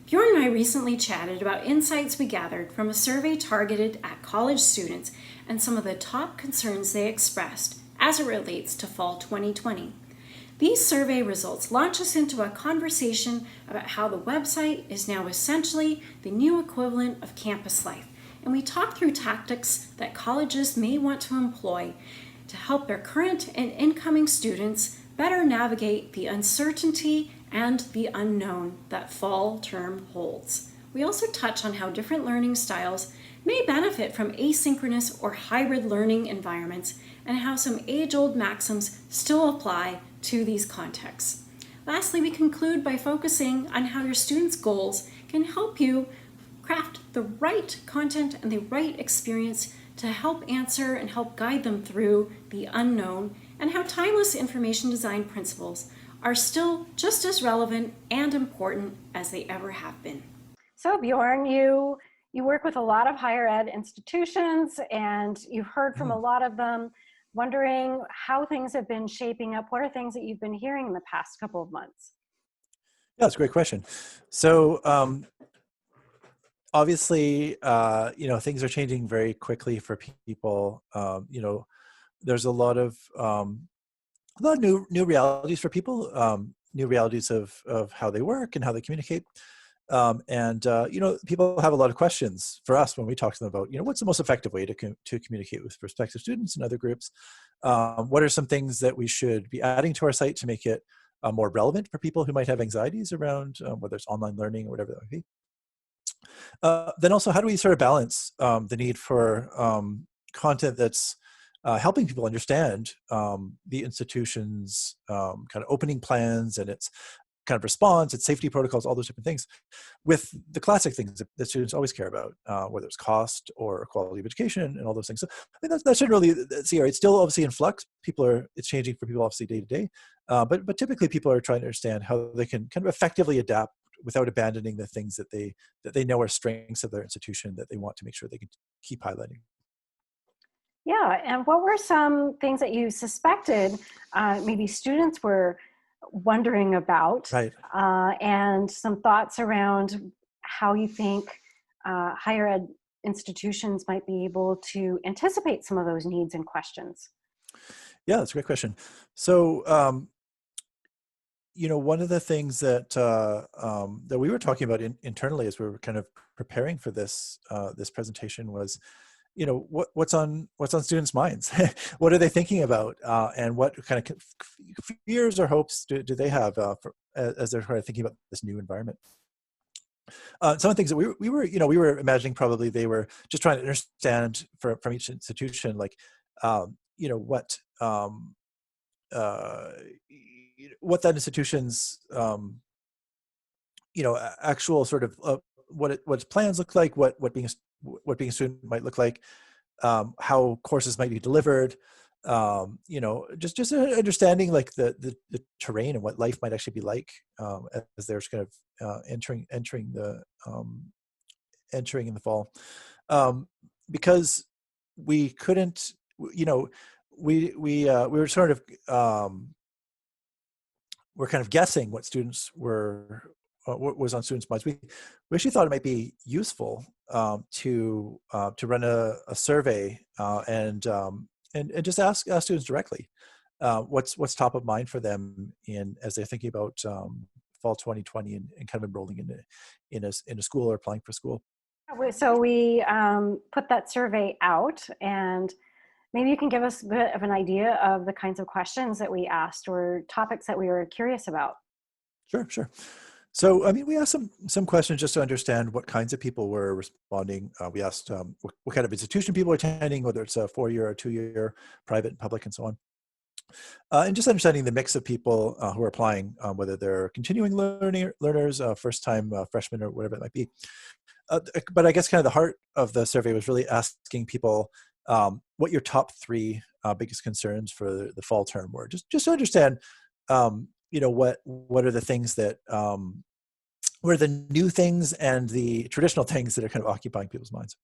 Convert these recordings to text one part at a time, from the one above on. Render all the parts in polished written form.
Bjorn and I recently chatted about insights we gathered from a survey targeted at college students and some of the top concerns they expressed as it relates to fall 2020. These survey results launch us into a conversation about how the website is now essentially the new equivalent of campus life, and we talk through tactics that colleges may want to employ to help their current and incoming students better navigate the uncertainty and the unknown that fall term holds. We also touch on how different learning styles may benefit from asynchronous or hybrid learning environments and how some age-old maxims still apply to these contexts. Lastly, we conclude by focusing on how your students' goals can help you craft the right content and the right experience to help answer and help guide them through the unknown, and how timeless information design principles are still just as relevant and important as they ever have been. So Bjorn, you work with a lot of higher ed institutions and you've heard from a lot of them, wondering how things have been shaping up. What are things that you've been hearing in the past couple of months? Yeah, that's a great question. So obviously, things are changing very quickly for people. There's a lot of new realities for people, new realities of how they work and how they communicate. People have a lot of questions for us when we talk to them about, what's the most effective way to communicate with prospective students and other groups? What are some things that we should be adding to our site to make it more relevant for people who might have anxieties around whether it's online learning or whatever that might be? Then also, how do we sort of balance the need for content that's helping people understand the institution's kind of opening plans and its kind of response, its safety protocols, all those different things, with the classic things that students always care about, whether it's cost or quality of education and all those things. So I think that should really, it's still obviously in flux. It's changing for people obviously day to day, but typically people are trying to understand how they can kind of effectively adapt without abandoning the things that they know are strengths of their institution that they want to make sure they can keep highlighting. Yeah, and what were some things that you suspected maybe students were wondering about, Right. and some thoughts around how you think higher ed institutions might be able to anticipate some of those needs and questions? Yeah, that's a great question. So, one of the things that that we were talking about internally as we were kind of preparing for this presentation was, what's on students' minds? What are they thinking about, and what kind of fears or hopes do they have as they're kind of thinking about this new environment? Some of the things that we were imagining, probably they were just trying to understand from each institution, like what that institution's actual sort of what its plans look like, what being a student might look like, how courses might be delivered, just understanding like the terrain and what life might actually be like as they're kind of entering in the fall, because we couldn't, we were sort of we're kind of guessing what students were, what was on students' minds. We actually thought it might be useful to run a survey and just ask students directly what's top of mind for them as they're thinking about fall 2020 and kind of enrolling in a school or applying for school. So we put that survey out, and maybe you can give us a bit of an idea of the kinds of questions that we asked or topics that we were curious about. Sure. So, I mean, we asked some questions just to understand what kinds of people were responding. We asked what kind of institution people were attending, whether it's a 4-year or 2-year, private and public, and so on. And just understanding the mix of people who are applying, whether they're continuing learners, first-time freshmen, or whatever it might be. But I guess kind of the heart of the survey was really asking people what your top 3 biggest concerns for the fall term were, just to understand, what are the things that, what are the new things and the traditional things that are kind of occupying people's minds?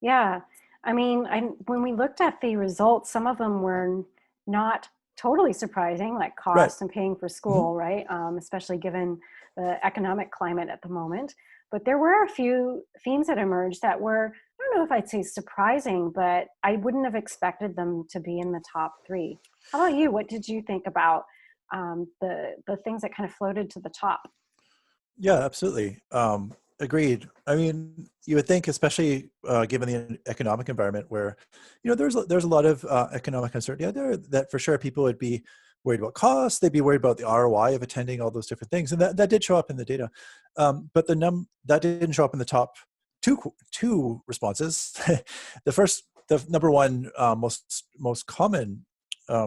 Yeah, I mean, when we looked at the results, some of them were not totally surprising, like Right. costs and paying for Hmm. school, right? Especially given the economic climate at the moment. But there were a few themes that emerged that were, I don't know if I'd say surprising, but I wouldn't have expected them to be in the top three. How about you? What did you think about the things that kind of floated to the top? Yeah, absolutely. Agreed. I mean, you would think, especially given the economic environment where, there's a lot of economic uncertainty out there, that for sure people would be worried about costs. They'd be worried about the ROI of attending all those different things, and that did show up in the data. But that didn't show up in the top two responses. The number one most common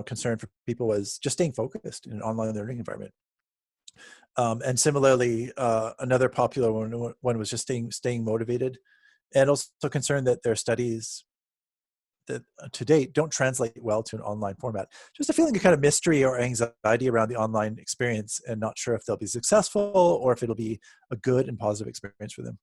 concern for people was just staying focused in an online learning environment. And similarly, another popular one was just staying motivated, and also concerned that their studies that to date don't translate well to an online format. Just a feeling of kind of mystery or anxiety around the online experience, and not sure if they'll be successful or if it'll be a good and positive experience for them.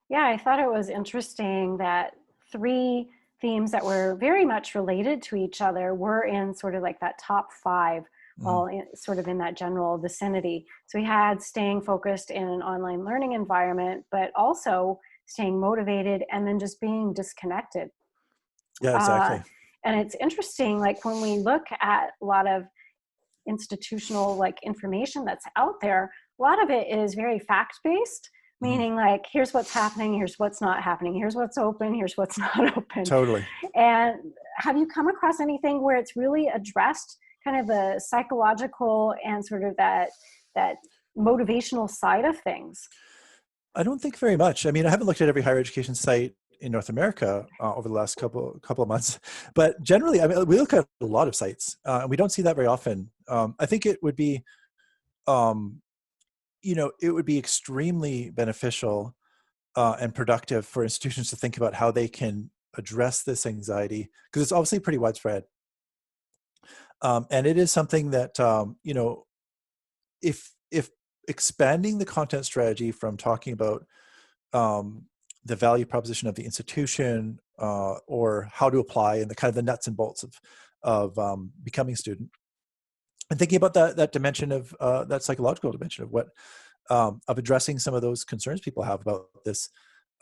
Yeah, I thought it was interesting that three themes that were very much related to each other were in sort of like that top five, Mhm. all sort of in that general vicinity. So we had staying focused in an online learning environment, but also staying motivated and then just being disconnected. Yeah, Uh, exactly. and it's interesting, like when we look at a lot of institutional like information that's out there, a lot of it is very fact-based, Mhm. meaning like here's what's happening, here's what's not happening, here's what's open, here's what's not open. Totally. And have you come across anything where it's really addressed kind of the psychological and sort of that motivational side of things? I don't think very much. I mean, I haven't looked at every higher education site in North America over the last couple of months, but generally, I mean, we look at a lot of sites, and we don't see that very often. I think it would be, um, it would be extremely beneficial and productive for institutions to think about how they can address this anxiety, because it's obviously pretty widespread, and it is something that if expanding the content strategy from talking about um, the value proposition of the institution, or how to apply, and the kind of the nuts and bolts of becoming a student, and thinking about that dimension of that psychological dimension of what of addressing some of those concerns people have about this,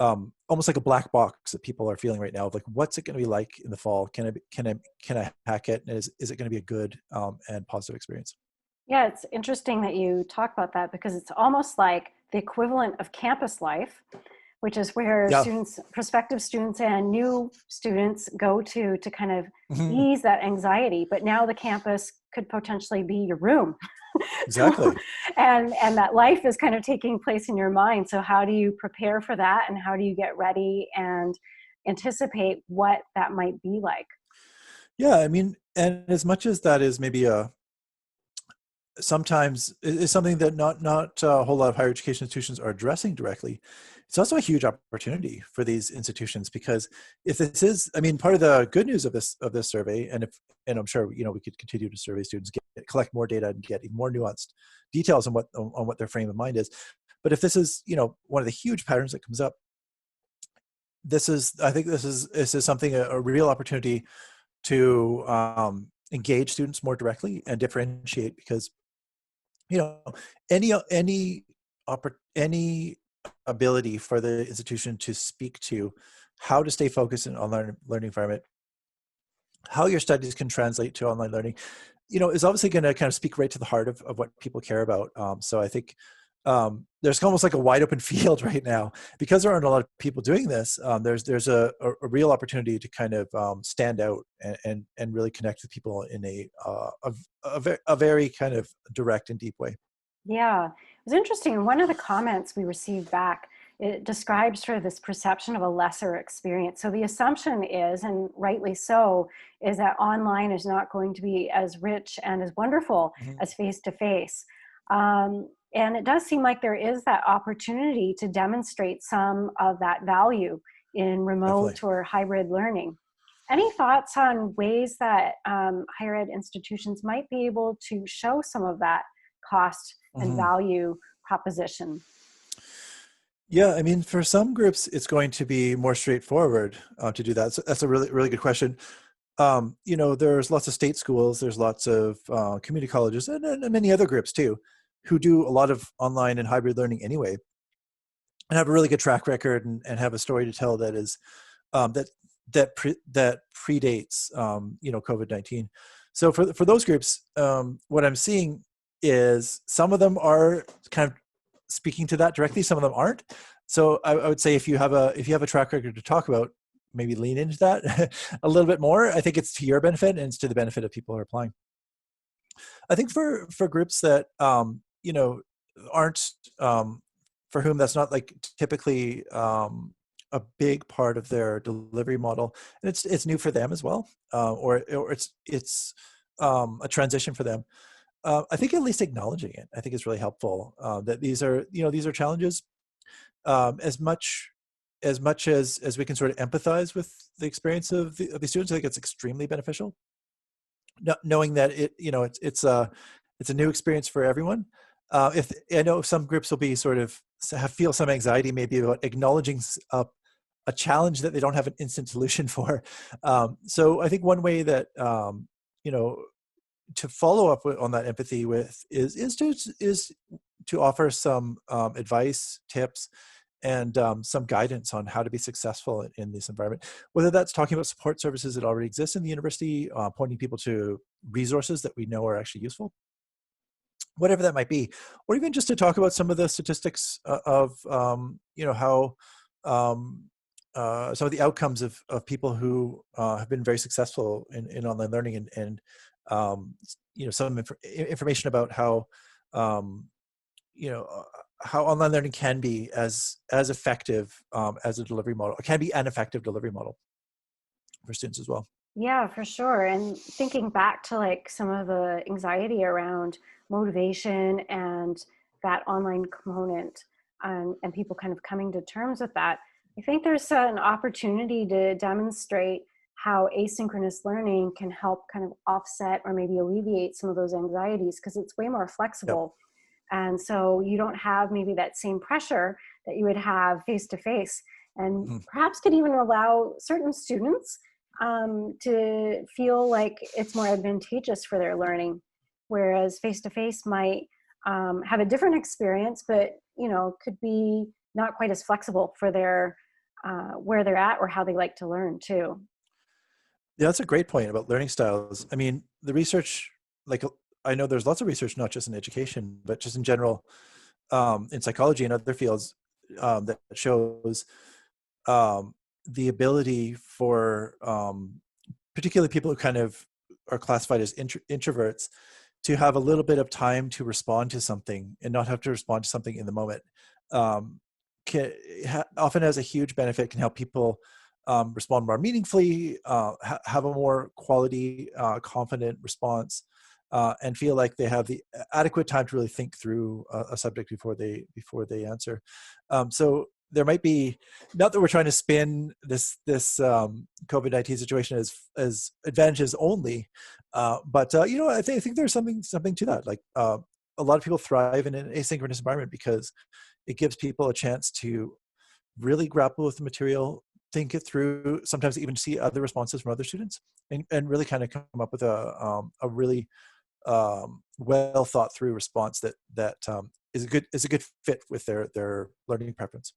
almost like a black box that people are feeling right now of like, what's it going to be like in the fall? Can I hack it? And is it going to be a good and positive experience? Yeah, it's interesting that you talk about that because it's almost like the equivalent of campus life, which is where Yeah. students, prospective students and new students go to kind of Mhm. ease that anxiety. But now the campus could potentially be your room. So, Exactly. and that life is kind of taking place in your mind. So how do you prepare for that and how do you get ready and anticipate what that might be like? Yeah, I mean, and as much as that is maybe a sometimes is something that not a whole lot of higher education institutions are addressing directly, it's also a huge opportunity for these institutions, because if this is, I mean, part of the good news of this survey, and I'm sure we could continue to survey students, collect more data, and get even more nuanced details on what their frame of mind is. But if this is one of the huge patterns that comes up, I think this is something, a real opportunity to engage students more directly and differentiate, because you know any ability for the institution to speak to how to stay focused in an online learning environment, how your studies can translate to online learning, is obviously going to kind of speak right to the heart of what people care about. So I think there's almost like a wide open field right now, because there aren't a lot of people doing this. There's a real opportunity to kind of stand out and really connect with people in a very kind of direct and deep way. Yeah, it was interesting. One of the comments we received back, it describes sort of this perception of a lesser experience. So the assumption is, and rightly so, is that online is not going to be as rich and as wonderful Mhm. as face to face. And it does seem like there is that opportunity to demonstrate some of that value in remote Definitely. or hybrid learning. Any thoughts on ways that higher ed institutions might be able to show some of that cost and Mhm. value proposition? Yeah, I mean, for some groups, it's going to be more straightforward to do that. So that's a really, really good question. there's lots of state schools, there's lots of community colleges, and many other groups too, who do a lot of online and hybrid learning anyway, and have a really good track record and have a story to tell that is that predates COVID-19. So for those groups, what I'm seeing is some of them are kind of speaking to that directly, some of them aren't. So I would say if you have a track record to talk about, maybe lean into that a little bit more. I think it's to your benefit and it's to the benefit of people who are applying. I think for groups that aren't for whom that's not like typically a big part of their delivery model, and it's new for them as well, or it's a transition for them. I think at least acknowledging it, I think is really helpful. That these are challenges. As much as we can sort of empathize with the experience of the students, I think it's extremely beneficial. Knowing that it's a new experience for everyone. If I know some groups will be sort of feel some anxiety maybe about acknowledging a challenge that they don't have an instant solution for. So I think one way that to follow up on that empathy with is to offer some advice, tips, and some guidance on how to be successful in this environment. Whether that's talking about support services that already exist in the university, pointing people to resources that we know are actually useful, whatever that might be, or even just to talk about some of the statistics of how some of the outcomes of people who have been very successful in online learning, and some information about how how online learning can be as effective as a delivery model. It can be an effective delivery model for students as well. Yeah, for sure. And thinking back to like some of the anxiety around motivation and that online component, and people kind of coming to terms with that, I think there's an opportunity to demonstrate how asynchronous learning can help kind of offset or maybe alleviate some of those anxieties, because it's way more flexible. Yep. And so you don't have maybe that same pressure that you would have face-to-face, and perhaps could even allow certain students to feel like it's more advantageous for their learning, whereas face-to-face might have a different experience, but could be not quite as flexible for their where they're at or how they like to learn too. Yeah, that's a great point about learning styles. I mean, the research, like I know there's lots of research, not just in education, but just in general, in psychology and other fields, that shows the ability for particularly people who kind of are classified as introverts to have a little bit of time to respond to something and not have to respond to something in the moment. Often has a huge benefit, can help people respond more meaningfully, have a more quality, confident response, and feel like they have the adequate time to really think through a subject before they answer. So there might be, not that we're trying to spin this COVID-19 situation as advantages only, but I think there's something to that. Like a lot of people thrive in an asynchronous environment because it gives people a chance to really grapple with the material, think it through, sometimes even see other responses from other students, and really kind of come up with a really well thought through response that is a good fit with their learning preference.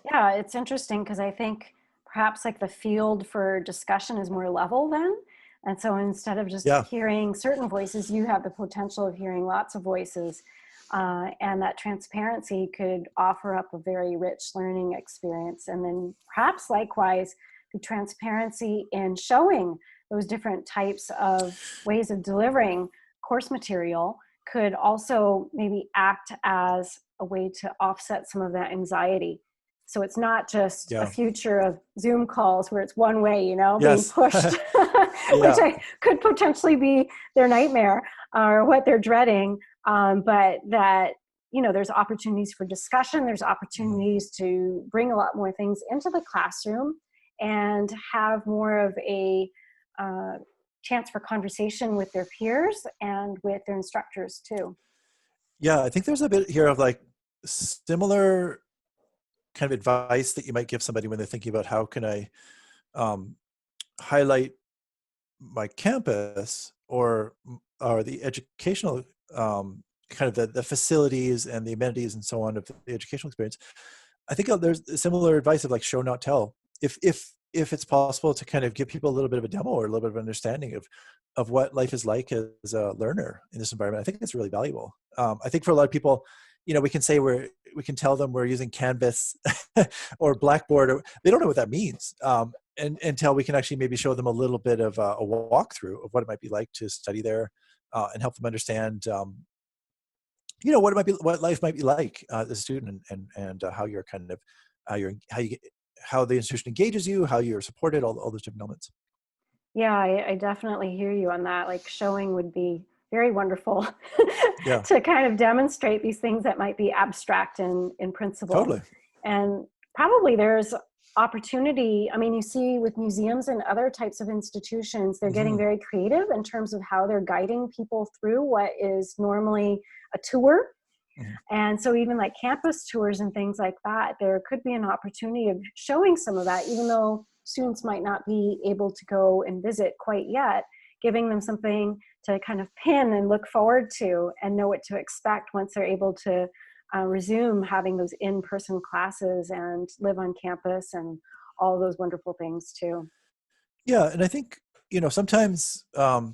Yeah, it's interesting because I think perhaps like the field for discussion is more level then. And so instead of just hearing certain voices, you have the potential of hearing lots of voices. And that transparency could offer up a very rich learning experience. And then perhaps likewise, the transparency in showing those different types of ways of delivering course material could also maybe act as a way to offset some of that anxiety. So it's not just a future of Zoom calls where it's one way, being pushed, which could potentially be their nightmare or what they're dreading. But that, there's opportunities for discussion, there's opportunities to bring a lot more things into the classroom and have more of a chance for conversation with their peers and with their instructors too. Yeah, I think there's a bit here of like similar kind of advice that you might give somebody when they're thinking about how can I highlight my campus or the educational kind of the facilities and the amenities and so on of the educational experience, I think there's similar advice of like show not tell. If it's possible to kind of give people a little bit of a demo or a little bit of understanding of what life is like as a learner in this environment, I think it's really valuable. I think for a lot of people, we can say we can tell them we're using Canvas or Blackboard, or they don't know what that means. And until we can actually maybe show them a little bit of a walkthrough of what it might be like to study there, and help them understand, what life might be like as a student, and how you're kind of how the institution engages you, how you're supported, all those different elements. Yeah, I definitely hear you on that. Like showing would be very wonderful Yeah, to kind of demonstrate these things that might be abstract in principle. totally. And probably there's opportunity. I mean, you see with museums and other types of institutions, they're getting Hmm. very creative in terms of how they're guiding people through what is normally a tour. Hmm. And so even like campus tours and things like that, there could be an opportunity of showing some of that, even though students might not be able to go and visit quite yet, giving them something to kind of pin and look forward to and know what to expect once they're able to resume having those in-person classes and live on campus and all those wonderful things too. Yeah, and I think sometimes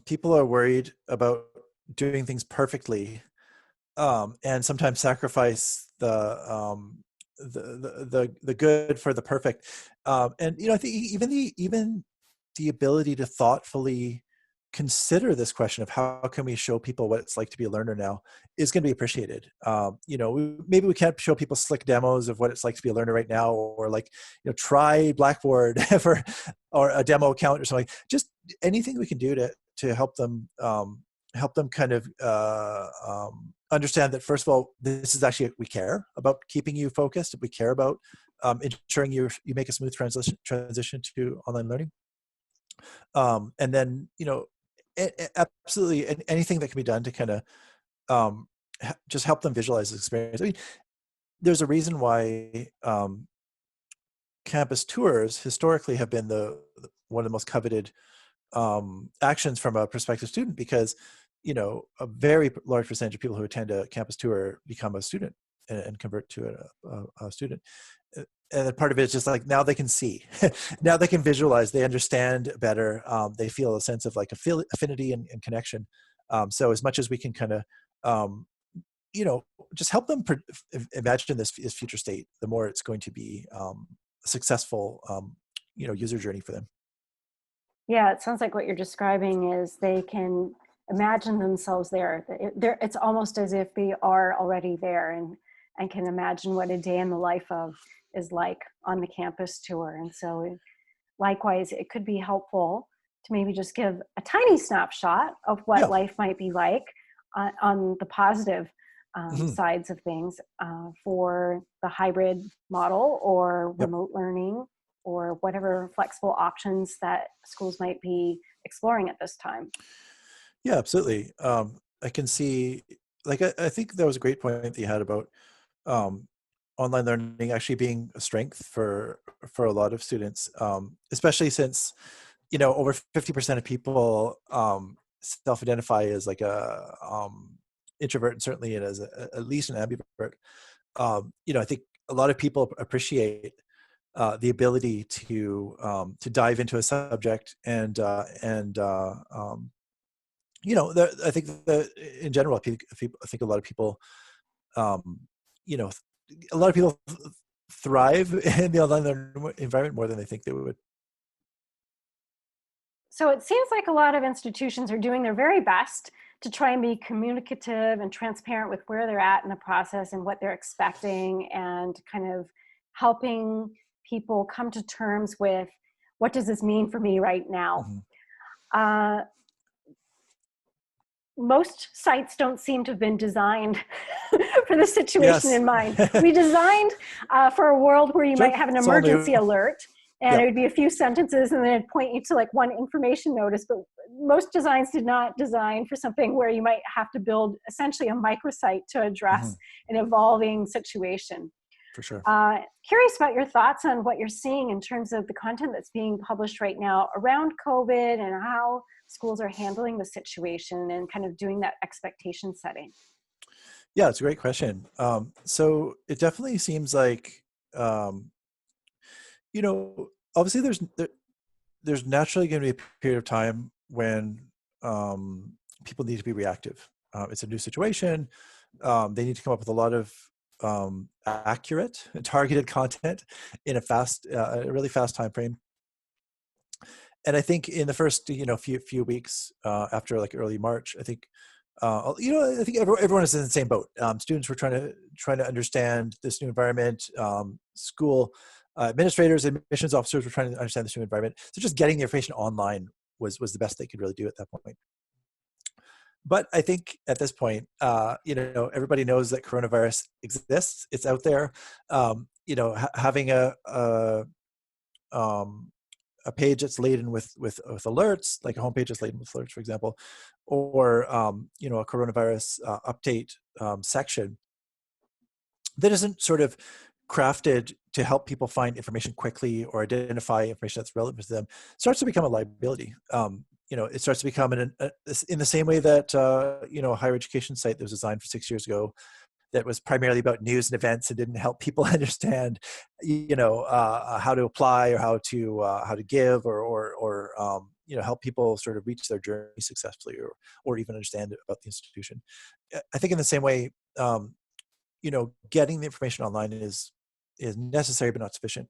people are worried about doing things perfectly, and sometimes sacrifice the good for the perfect. And I think even the ability to thoughtfully consider this question of how can we show people what it's like to be a learner now is going to be appreciated. Maybe we can't show people slick demos of what it's like to be a learner right now, or like try Blackboard or a demo account or something. Just anything we can do to help them kind of understand that, first of all, this is actually, we care about keeping you focused. We care about ensuring you make a smooth transition to online learning. And then, absolutely anything that can be done to kind of just help them visualize the experience. I mean, there's a reason why campus tours historically have been one of the most coveted actions from a prospective student, because a very large percentage of people who attend a campus tour become a student and convert to a student. And part of it is just like, now they can see, now they can visualize, they understand better, they feel a sense of like affinity and connection. So as much as we can kind of just help them imagine this future state, the more it's going to be a successful user journey for them. Yeah, it sounds like what you're describing is they can imagine themselves there. It's almost as if they are already there and can imagine what a day in the life of is like on the campus tour. And so likewise, it could be helpful to maybe just give a tiny snapshot of what Yeah. life might be like on the positive Mhm. sides of things for the hybrid model or Yep. remote learning or whatever flexible options that schools might be exploring at this time. Yeah, absolutely. I can see, like, I think that was a great point that you had about um, online learning actually being a strength for a lot of students, especially since over 50% of people self-identify as like a introvert, and certainly as at least an ambivert. I think a lot of people appreciate the ability to dive into a subject I think that in general, I think a lot of people, um, you know, a lot of people thrive in the online learning environment more than they think they would. So it seems like a lot of institutions are doing their very best to try and be communicative and transparent with where they're at in the process and what they're expecting, and kind of helping people come to terms with what does this mean for me right now. Mhm. Uh, most sites don't seem to have been designed for the situation Yes. in mind. We designed for a world where you Sure. might have an It's all emergency new. alert, and it Yep. would be a few sentences and then it'd point you to like one information notice. But most designs did not design for something where you might have to build essentially a microsite to address Mhm. an evolving situation. For sure. Curious about your thoughts on what you're seeing in terms of the content that's being published right now around COVID and how schools are handling the situation and kind of doing that expectation setting. Yeah, it's a great question. So it definitely seems like, you know, obviously there's naturally going to be a period of time when people need to be reactive. It's a new situation. They need to come up with a lot of accurate and targeted content in a really fast time frame. And I think in the first, few weeks after like early March, I think, I think everyone is in the same boat. Students were trying to understand this new environment. School administrators, admissions officers were trying to understand this new environment. So just getting the information online was the best they could really do at that point. But I think at this point, everybody knows that coronavirus exists. It's out there. Having a page that's laden with alerts, like a homepage that's laden with alerts, for example, or a coronavirus update section that isn't sort of crafted to help people find information quickly or identify information that's relevant to them, starts to become a liability. It starts to become in the same way that a higher education site that was designed for 6 years ago that was primarily about news and events and didn't help people understand, how to apply or how to give or help people sort of reach their journey successfully or even understand about the institution. I think in the same way, getting the information online is necessary but not sufficient.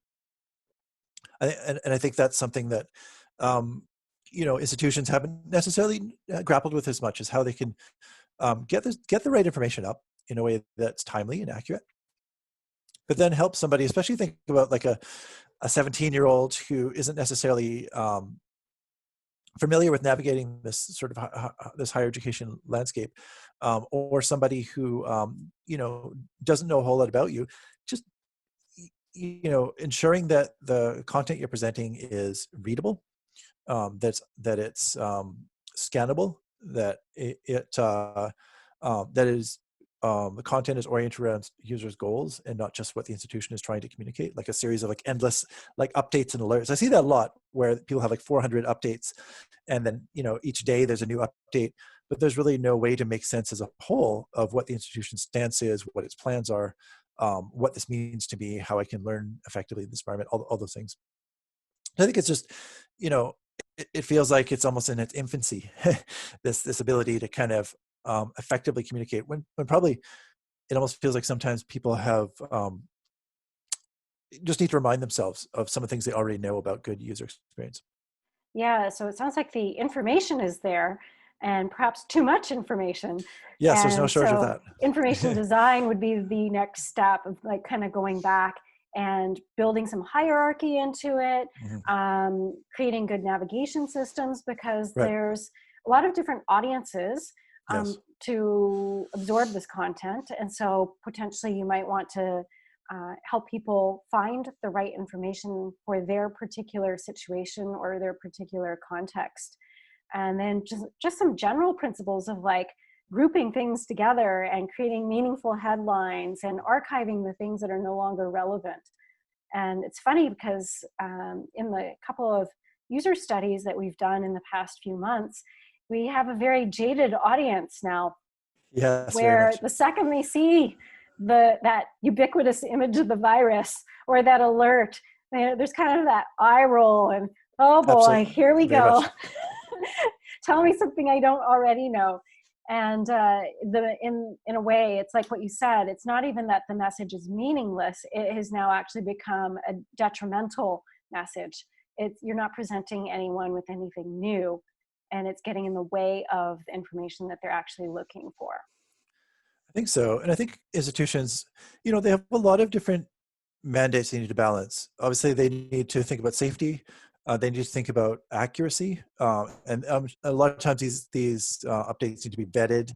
And I think that's something that institutions haven't necessarily grappled with as much as how they can get the right information up in a way that's timely and accurate, but then help somebody, especially think about like a 17-year-old who isn't necessarily familiar with navigating this sort of this higher education landscape, or somebody who doesn't know a whole lot about you. Just ensuring that the content you're presenting is readable, that it's scannable, that the content is oriented around users' goals and not just what the institution is trying to communicate, like a series of like endless like updates and alerts. I see that a lot where people have like 400 updates and then, each day there's a new update, but there's really no way to make sense as a whole of what the institution's stance is, what its plans are, what this means to me, how I can learn effectively in this environment, all those things. I think it's just, it feels like it's almost in its infancy, this ability to kind of effectively communicate when probably it almost feels like sometimes people have just need to remind themselves of some of the things they already know about good user experience. Yeah, so it sounds like the information is there and perhaps too much information. Yes, there's no And shortage of so that. information design would be the next step of like kind of going back and building some hierarchy into it, creating good navigation systems, because Right. there's a lot of different audiences Yes. to absorb this content. And so potentially you might want to help people find the right information for their particular situation or their particular context. And then just some general principles of like grouping things together and creating meaningful headlines and archiving the things that are no longer relevant. And it's funny because in the couple of user studies that we've done in the past few months, we have a very jaded audience now, Yes, very where much. the second they see that ubiquitous image of the virus or that alert, there's kind of that eye roll and, oh boy, Absolutely. here we Very go. much. Tell me something I don't already know. And in a way, it's like what you said, it's not even that the message is meaningless. It has now actually become a detrimental message. You're not presenting anyone with anything new, and it's getting in the way of the information that they're actually looking for. I think so. And I think institutions, they have a lot of different mandates they need to balance. Obviously, they need to think about safety. They need to think about accuracy. And a lot of times these updates need to be vetted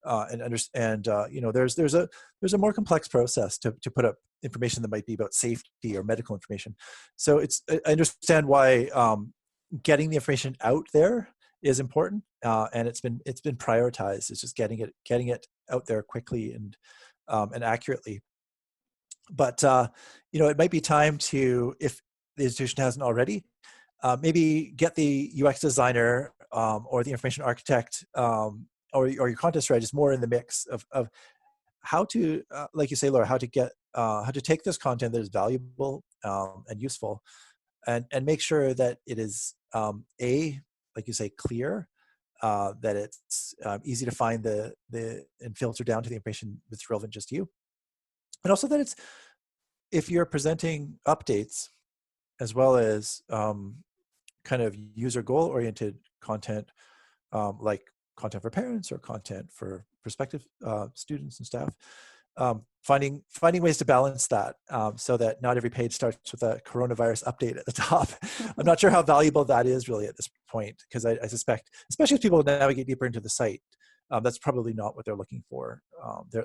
and understand. There's a more complex process to put up information that might be about safety or medical information. So I understand why getting the information out there is important, and it's been prioritized. It's just getting it out there quickly and accurately. But it might be time to, if the institution hasn't already, maybe get the UX designer or the information architect or your content strategist more in the mix of how to, like you say, Laura, how to take this content that is valuable and useful, and make sure that it is like you say, clear, that it's easy to find and filter down to the information that's relevant just to you, and also that it's, if you're presenting updates as well as kind of user goal oriented content, like content for parents or content for prospective students and staff, finding ways to balance that, so that not every page starts with a coronavirus update at the top. I'm not sure how valuable that is really at this point, because I suspect, especially as people navigate deeper into the site, that's probably not what they're looking for.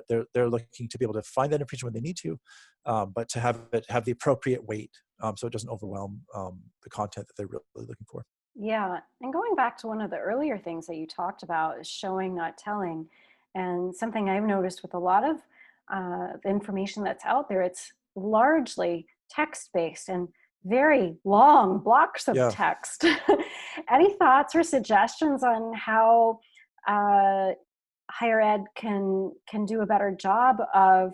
They're looking to be able to find that information when they need to, but to have it have the appropriate weight, so it doesn't overwhelm the content that they're really looking for. Yeah, and going back to one of the earlier things that you talked about is showing, not telling. And something I've noticed with a lot of the information that's out there, it's largely text-based and very long blocks of Yeah. text. Any thoughts or suggestions on how higher ed can do a better job of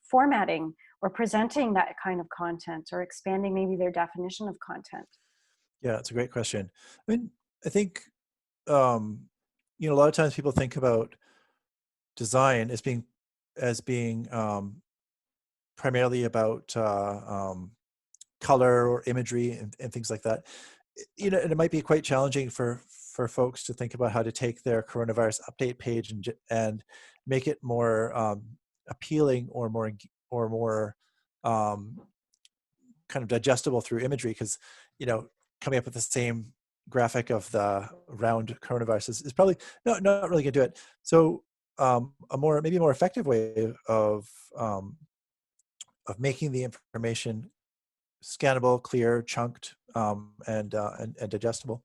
formatting or presenting that kind of content, or expanding maybe their definition of content? Yeah, it's a great question. I mean, I think, a lot of times people think about design as being primarily about color or imagery and things like that. And it might be quite challenging for folks to think about how to take their coronavirus update page and make it more appealing or more um, kind of digestible through imagery, because coming up with the same graphic of the round coronavirus is probably not really gonna do it. So maybe a more effective way of making the information scannable, clear, chunked, and digestible.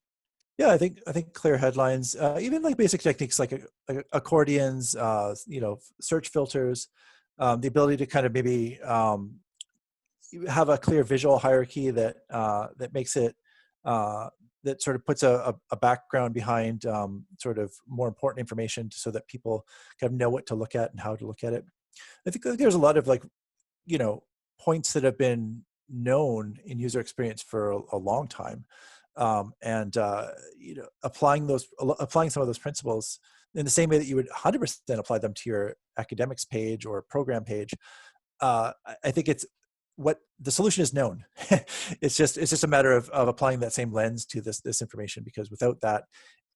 Yeah, I think clear headlines, even like basic techniques like accordions, search filters, the ability to kind of maybe you have a clear visual hierarchy that makes it, that sort of puts a background behind sort of more important information, so that people kind of know what to look at and how to look at it. I think that there's a lot of points that have been known in user experience for a long time, and applying some of those principles in the same way that you would 100% apply them to your academics page or program page. I think it's what the solution is known. It's just a matter of applying that same lens to this information, because without that,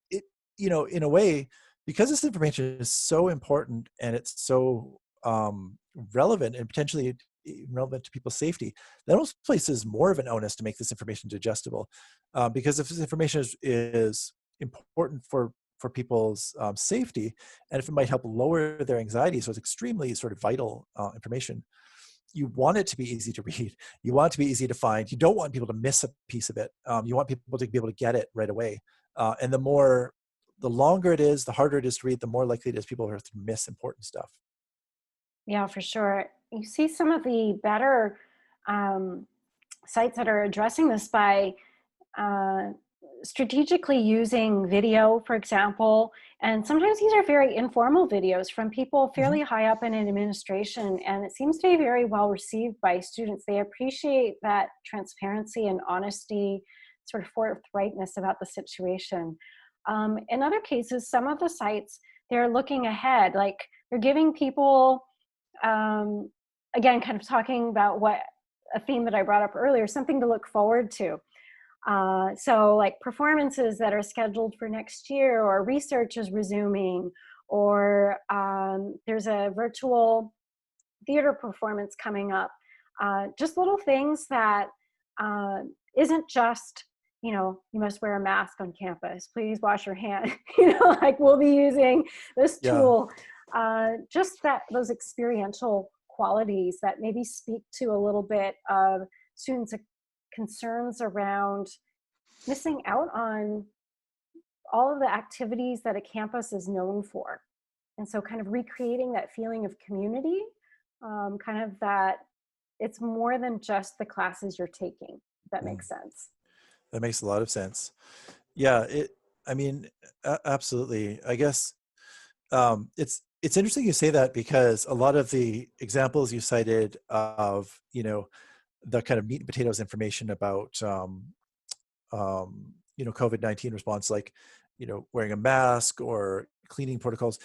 it in a way, because this information is so important and it's so relevant and potentially relevant to people's safety, that almost places more of an onus to make this information digestible, because if this information is important for people's safety, and if it might help lower their anxiety, so it's extremely sort of vital information, you want it to be easy to read. You want it to be easy to find. You don't want people to miss a piece of it. You want people to be able to get it right away. And the longer it is, the harder it is to read, the more likely it is people are to miss important stuff. Yeah, for sure. You see some of the better sites that are addressing this by uh, strategically using video, for example. And sometimes these are very informal videos from people Mhm. fairly high up in an administration, and it seems to be very well received by students. They appreciate that transparency and honesty, sort of forthrightness about the situation. In other cases, some of the sites, they're looking ahead, like they're giving people, um, again, kind of talking about what a theme that I brought up earlier, something to look forward to. So like performances that are scheduled for next year, or research is resuming, or there's a virtual theater performance coming up. Just little things that uh, isn't just, you must wear a mask on campus, please wash your hand, like we'll be using this Yeah. tool. Just those experiential qualities that maybe speak to a little bit of students' concerns around missing out on all of the activities that a campus is known for. And so kind of recreating that feeling of community kind of that it's more than just the classes you're taking. If that Mm, makes sense. that makes a lot of sense. Yeah, I mean, absolutely. I guess it's interesting you say that, because a lot of the examples you cited of, the kind of meat and potatoes information about, COVID-19 response, like, wearing a mask or cleaning protocols.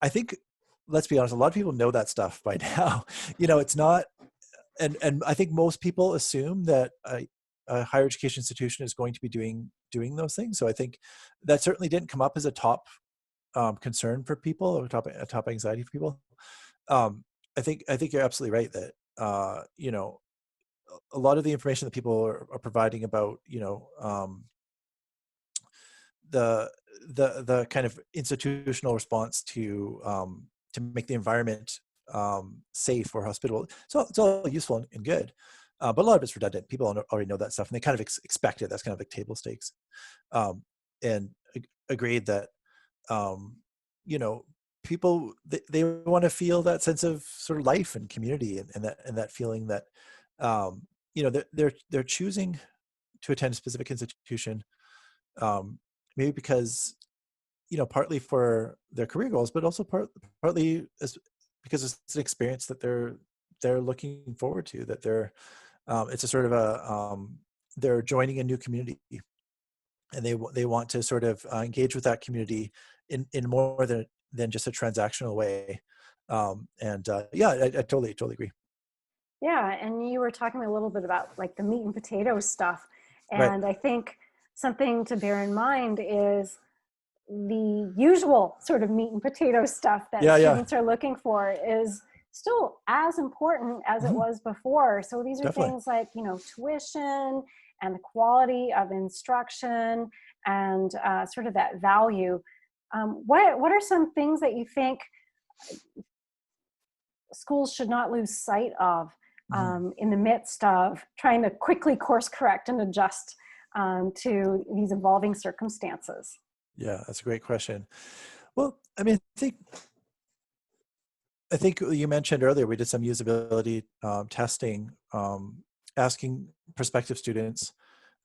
I think, let's be honest, a lot of people know that stuff by now. It's not, and I think most people assume that a higher education institution is going to be doing those things. So I think that certainly didn't come up as a top concern for people, or top anxiety for people. Um, I think you're absolutely right that a lot of the information that people are providing about the the kind of institutional response to make the environment safe or hospitable. So it's all useful and good, but a lot of it's redundant. People already know that stuff, and they kind of expect it. That's kind of like table stakes. And agreed that um, you know people, they want to feel that sense of sort of life and community, and that feeling that they're choosing to attend a specific institution, um, maybe because partly for their career goals, but also partly because it's an experience that they're looking forward to, that it's a sort of they're joining a new community, and they want to sort of engage with that community in more than just a transactional way. And yeah, I totally agree. Yeah, and you were talking a little bit about like the meat and potatoes stuff. Right. And I think something to bear in mind is the usual sort of meat and potatoes stuff that Yeah. students are looking for is still as important as it Mhm. was before. So these are Definitely. things like, tuition and the quality of instruction and sort of that value. What are some things that you think schools should not lose sight of Mhm. in the midst of trying to quickly course correct and adjust to these evolving circumstances? Yeah, that's a great question. Well, I mean, I think you mentioned earlier we did some usability testing, asking prospective students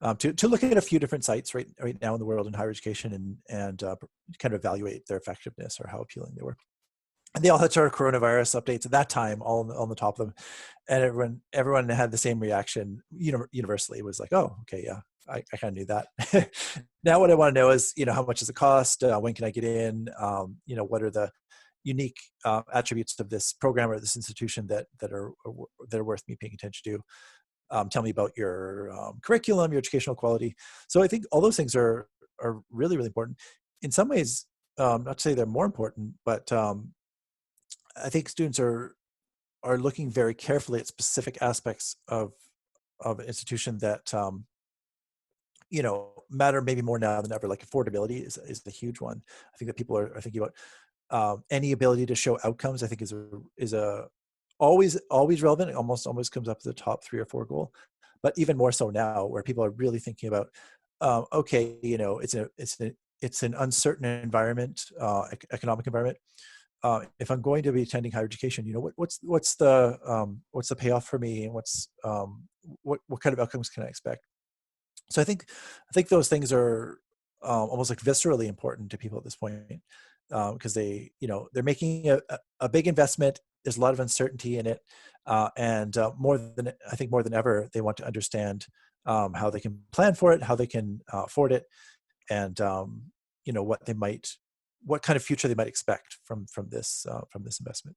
to look at a few different sites right now in the world in higher education, and kind of evaluate their effectiveness or how appealing they were. And they all had sort of coronavirus updates at that time, all on the top of them, and everyone had the same reaction. Universally, it was like, oh, okay, yeah, I kind of knew that. Now, what I want to know is, how much does it cost? When can I get in? What are the unique attributes of this program or this institution that are worth me paying attention to? Tell me about your curriculum, your educational quality. So I think all those things are really, really important. In some ways, not to say they're more important, but I think students are looking very carefully at specific aspects of an institution that matter maybe more now than ever. Like affordability is the huge one. I think that people are thinking about any ability to show outcomes. I think is a always relevant. It always comes up as a top 3 or 4 goal, but even more so now, where people are really thinking about, okay, it's an uncertain environment, economic environment. If I'm going to be attending higher education, what's the payoff for me, and what kind of outcomes can I expect? So I think those things are almost like viscerally important to people at this point, because they're making a big investment. There's a lot of uncertainty in it, and more than ever, they want to understand how they can plan for it, how they can afford it, and what kind of future they might expect from this investment.